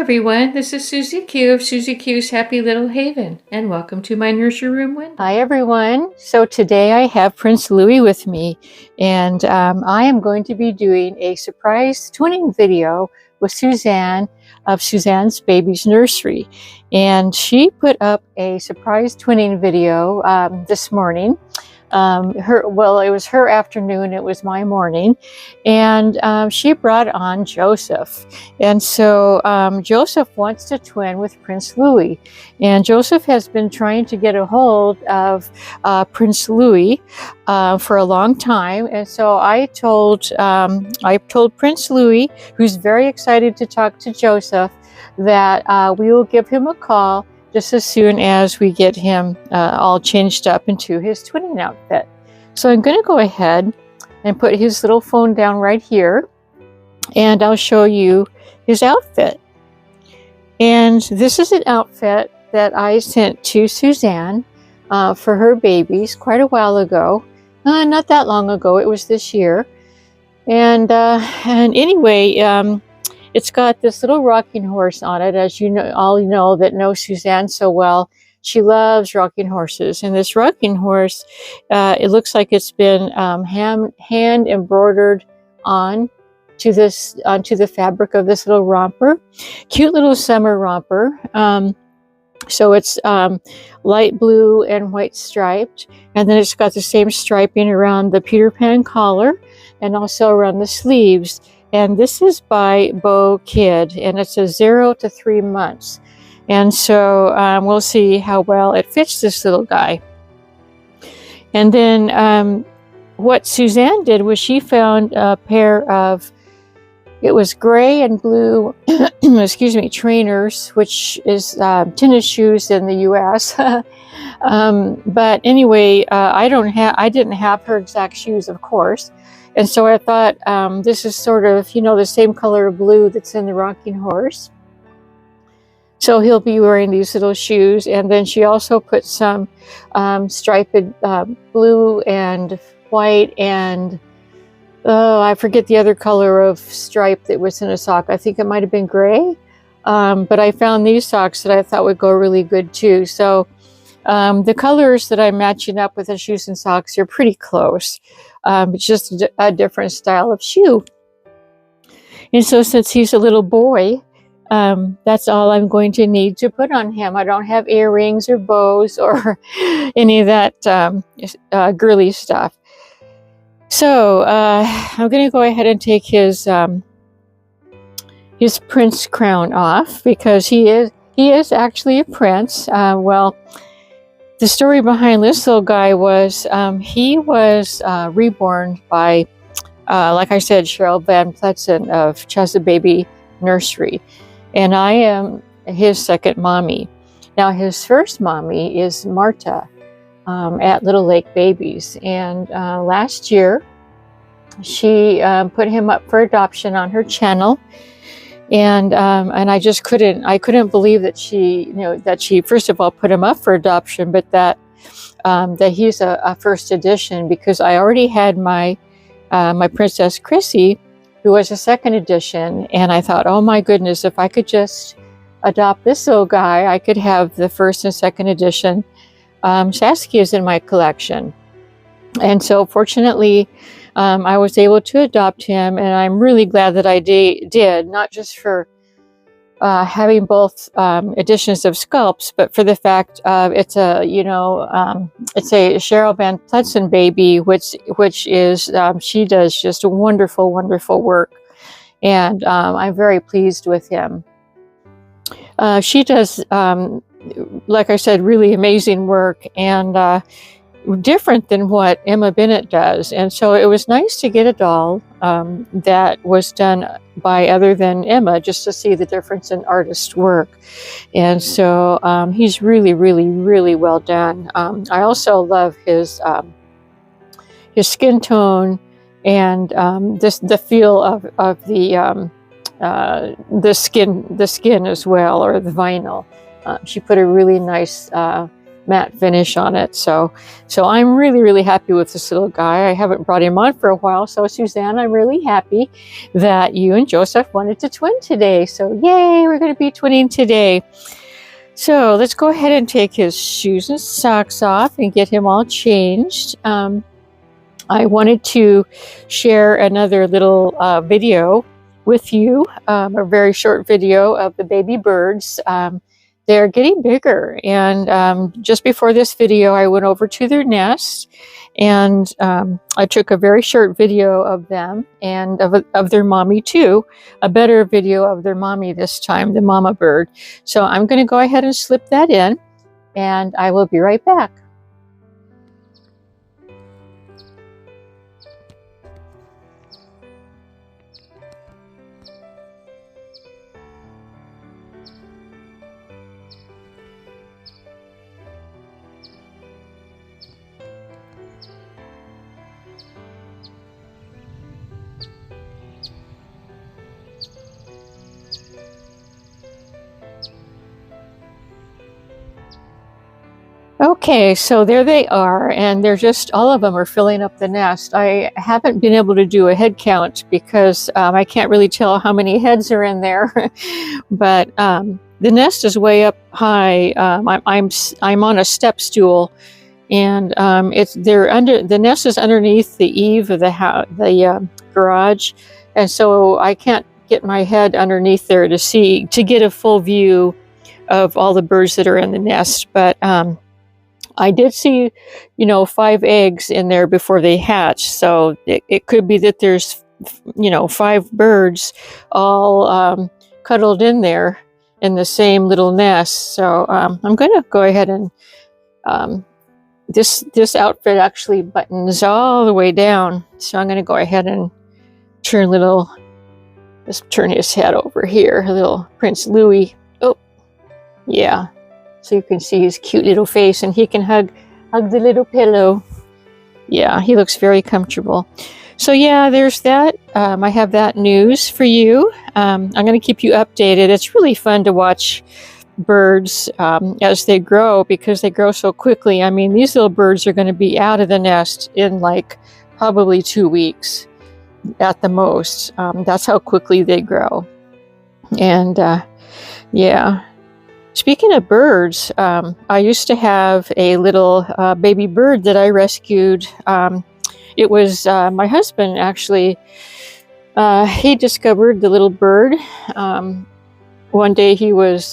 everyone, this is Susie Q of Susie Q's Happy Little Haven, and welcome to my Nursery Room Window. Hi everyone, so today I have Prince Louis with me, and I am going to be doing a surprise twinning video with Suzanne of SuzannesBabies Nursery, and she put up a surprise twinning video this morning. It was her afternoon, it was my morning, and she brought on Joseph. And so Joseph wants to twin with Prince Louis, and Joseph has been trying to get a hold of Prince Louis for a long time. And so I told Prince Louis, who's very excited to talk to Joseph, that we will give him a call just as soon as we get him all changed up into his twinning outfit. So I'm going to go ahead and put his little phone down right here, and I'll show you his outfit. And this is an outfit that I sent to Suzanne for her babies quite a while ago. Not that long ago, it was this year. And anyway, it's got this little rocking horse on it. As you know, all you know that know Suzanne so well, she loves rocking horses. And this rocking horse, it looks like it's been hand embroidered onto the fabric of this little romper. Cute little summer romper. So it's light blue and white striped, and then it's got the same striping around the Peter Pan collar and also around the sleeves. And this is by Bo Kid, and it's a 0 to 3 months. And so we'll see how well it fits this little guy. And then what Suzanne did was she found a pair of, it was gray and blue, excuse me, trainers, which is tennis shoes in the U.S. But anyway, I didn't have her exact shoes, of course. And so I thought this is sort of, you know, the same color of blue that's in the rocking horse. So he'll be wearing these little shoes. And then she also put some striped blue and white and, oh, I forget the other color of stripe that was in a sock. I think it might have been gray. But I found these socks that I thought would go really good too. So the colors that I'm matching up with the shoes and socks are pretty close. It's just a different style of shoe. And so since he's a little boy, that's all I'm going to need to put on him. I don't have earrings or bows or any of that girly stuff. So I'm going to go ahead and take his prince crown off, because he is actually a prince. The story behind this little guy was he was reborn by, like I said, Cheryl Van Pletzen of SuzannesBabies Nursery. And I am his second mommy. Now, his first mommy is Marta at Little Lake Babies. And last year, she put him up for adoption on her channel. And I just couldn't believe that she first of all put him up for adoption, but that he's a first edition, because I already had my Princess Chrissy, who was a second edition, and I thought, oh my goodness, if I could just adopt this little guy, I could have the first and second edition Saskias in my collection. And so fortunately, I was able to adopt him, and I'm really glad that I did, not just for having both editions of sculpts, but for the fact it's a Cheryl Van Pletzen baby, which is she does just a wonderful, wonderful work, and I'm very pleased with him. She does, like I said, really amazing work, and different than what Emma Bennett does. And so it was nice to get a doll that was done by other than Emma, just to see the difference in artist work. And so he's really, really, really well done. I also love his skin tone and the feel of the skin as well, or the vinyl. She put a really nice matte finish on it. So I'm really, really happy with this little guy. I haven't brought him on for a while. So Suzanne, I'm really happy that you and Joseph wanted to twin today. So yay, we're going to be twinning today. So let's go ahead and take his shoes and socks off and get him all changed. I wanted to share another little video with you, a very short video of the baby birds. They're getting bigger, and just before this video I went over to their nest, and I took a very short video of them and of their mommy too, a better video of their mommy this time, the mama bird. So I'm going to go ahead and slip that in, and I will be right back. Okay, so there they are, and they're just, all of them are filling up the nest. I haven't been able to do a head count because I can't really tell how many heads are in there, but the nest is way up high. I'm on a step stool, and the nest is underneath the eave of the garage, and so I can't get my head underneath there to get a full view of all the birds that are in the nest, but I did see, 5 eggs in there before they hatch. So it could be that there's, 5 birds all cuddled in there in the same little nest. So I'm going to go ahead and this outfit actually buttons all the way down. So I'm going to go ahead and let's turn his head over here, little Prince Louis. Oh, yeah. So you can see his cute little face, and he can hug the little pillow. Yeah, he looks very comfortable. So yeah, there's that. I have that news for you. I'm going to keep you updated. It's really fun to watch birds as they grow, because they grow so quickly. I mean, these little birds are going to be out of the nest in like probably 2 weeks at the most. That's how quickly they grow. And yeah. Speaking of birds, I used to have a little baby bird that I rescued. It was my husband, actually. He discovered the little bird. One day he was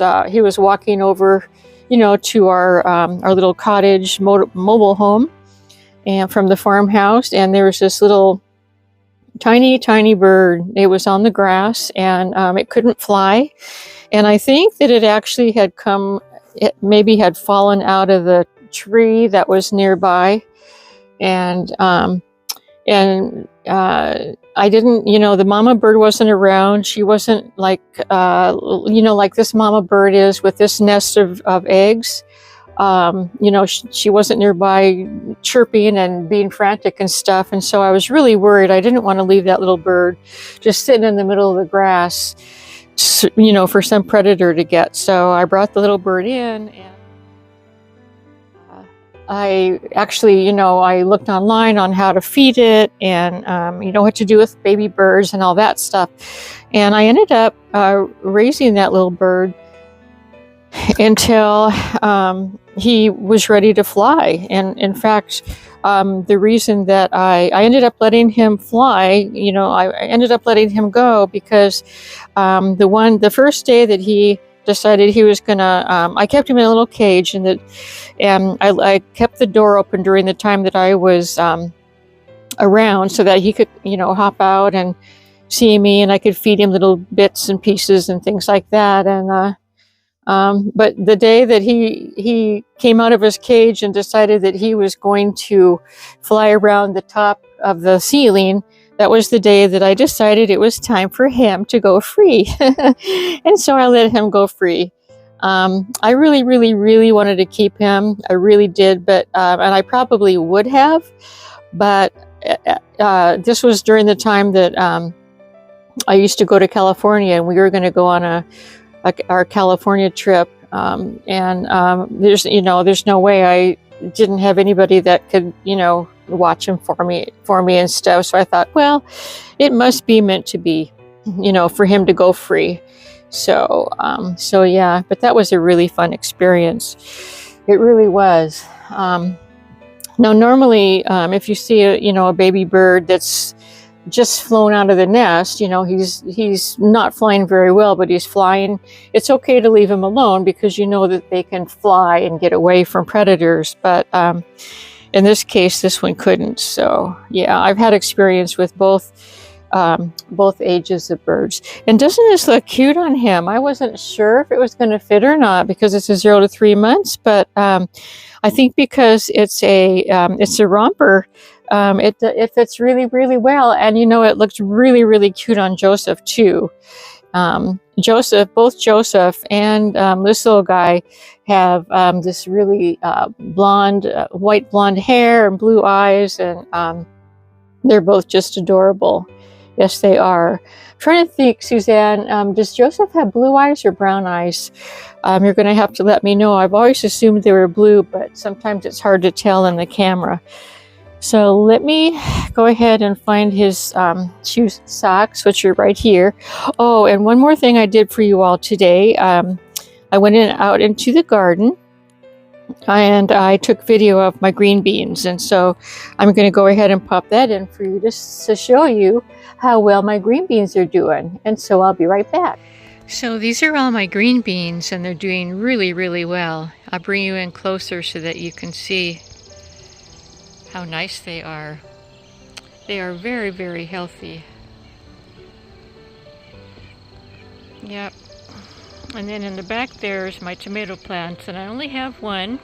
walking over, to our little cottage mobile home, and from the farmhouse, and there was this little tiny bird. It was on the grass, and it couldn't fly. And I think that it actually it maybe had fallen out of the tree that was nearby. And I didn't, the mama bird wasn't around. She wasn't like, like this mama bird is with this nest of eggs. She wasn't nearby chirping and being frantic and stuff. And so I was really worried. I didn't want to leave that little bird just sitting in the middle of the grass, for some predator to get. So I brought the little bird in, and I actually, I looked online on how to feed it, and what to do with baby birds and all that stuff. And I ended up raising that little bird until he was ready to fly. And in fact, the reason that I ended up letting him fly, I ended up letting him go because the first day that he decided he was gonna, I kept him in a little cage, and I kept the door open during the time that I was around, so that he could, hop out and see me, and I could feed him little bits and pieces and things like that. And but the day that he came out of his cage and decided that he was going to fly around the top of the ceiling, that was the day that I decided it was time for him to go free. And so I let him go free. I really, really, really wanted to keep him. I really did, but and I probably would have, but this was during the time that I used to go to California, and we were going to go on our California trip There's, there's no way I didn't have anybody that could, watch him for me and stuff. So I thought, well, it must be meant to be, for him to go free. So, yeah, but that was a really fun experience. It really was. Now, normally, if you see a baby bird that's just flown out of the nest, he's not flying very well, but he's flying. It's okay to leave him alone because you know that they can fly and get away from predators. But in this case, this one couldn't. So yeah, I've had experience with both ages of birds. And doesn't this look cute on him? I wasn't sure if it was going to fit or not because it's a 0 to 3 months, but I think because it's a romper, it fits really, really well. And it looks really, really cute on Joseph too. Both Joseph and this little guy have this really white blonde hair and blue eyes, and they're both just adorable. Yes, they are. I'm trying to think, Suzanne, does Joseph have blue eyes or brown eyes? You're going to have to let me know. I've always assumed they were blue, but sometimes it's hard to tell in the camera. So let me go ahead and find his shoes and socks, which are right here. Oh, and one more thing I did for you all today. I went out into the garden and I took video of my green beans. And so I'm going to go ahead and pop that in for you just to show you how well my green beans are doing. And so I'll be right back. So these are all my green beans and they're doing really, really well. I'll bring you in closer so that you can see how nice they are. They are very, very healthy. Yep. And then in the back there's my tomato plants, and I only have one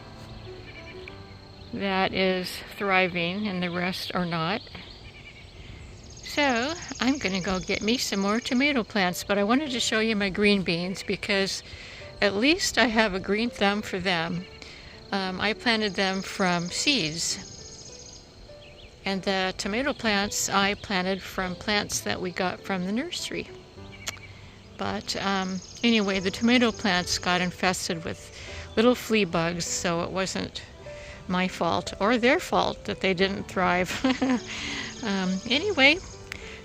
that is thriving and the rest are not. So I'm gonna go get me some more tomato plants, but I wanted to show you my green beans because at least I have a green thumb for them. I planted them from seeds. And the tomato plants I planted from plants that we got from the nursery. But anyway, the tomato plants got infested with little flea bugs, so it wasn't my fault or their fault that they didn't thrive. Anyway,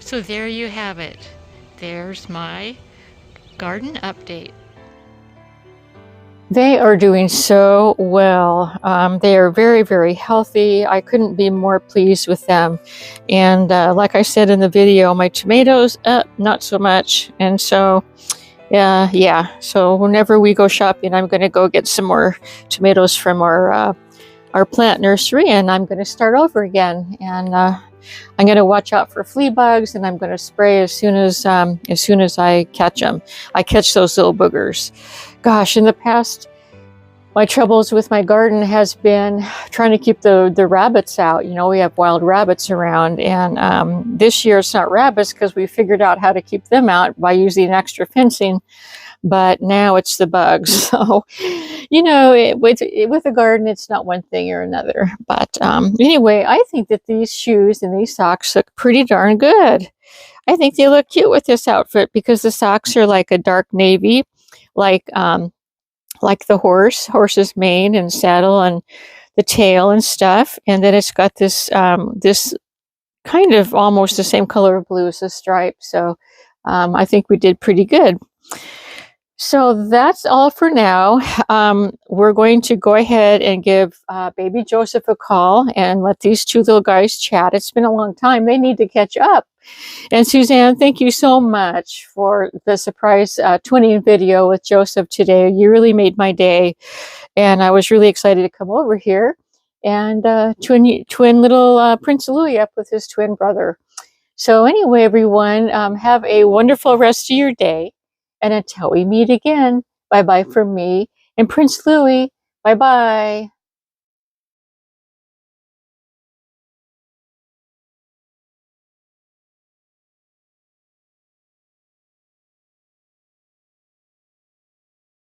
so there you have it. There's my garden update. They are doing so well. They are very, very healthy. I couldn't be more pleased with them. And like I said in the video, my tomatoes, not so much. And so, yeah. So whenever we go shopping, I'm going to go get some more tomatoes from our plant nursery, and I'm going to start over again. And I'm going to watch out for flea bugs, and I'm going to spray as soon as I catch them. I catch those little boogers. Gosh, in the past, my troubles with my garden has been trying to keep the rabbits out. We have wild rabbits around, and this year it's not rabbits because we figured out how to keep them out by using extra fencing. But now it's the bugs. So, with a garden, it's not one thing or another. But anyway, I think that these shoes and these socks look pretty darn good. I think they look cute with this outfit because the socks are like a dark navy, like the horse's mane and saddle and the tail and stuff. And then it's got this this kind of almost the same color of blue as the stripe. So I think we did pretty good. So that's all for now. We're going to go ahead and give baby Joseph a call and let these two little guys chat. It's been a long time. They need to catch up. And Suzanne, thank you so much for the surprise twinning video with Joseph today. You really made my day. And I was really excited to come over here and twin little Prince Louis up with his twin brother. So anyway, everyone, have a wonderful rest of your day. And until we meet again, bye-bye from me and Prince Louis. Bye-bye.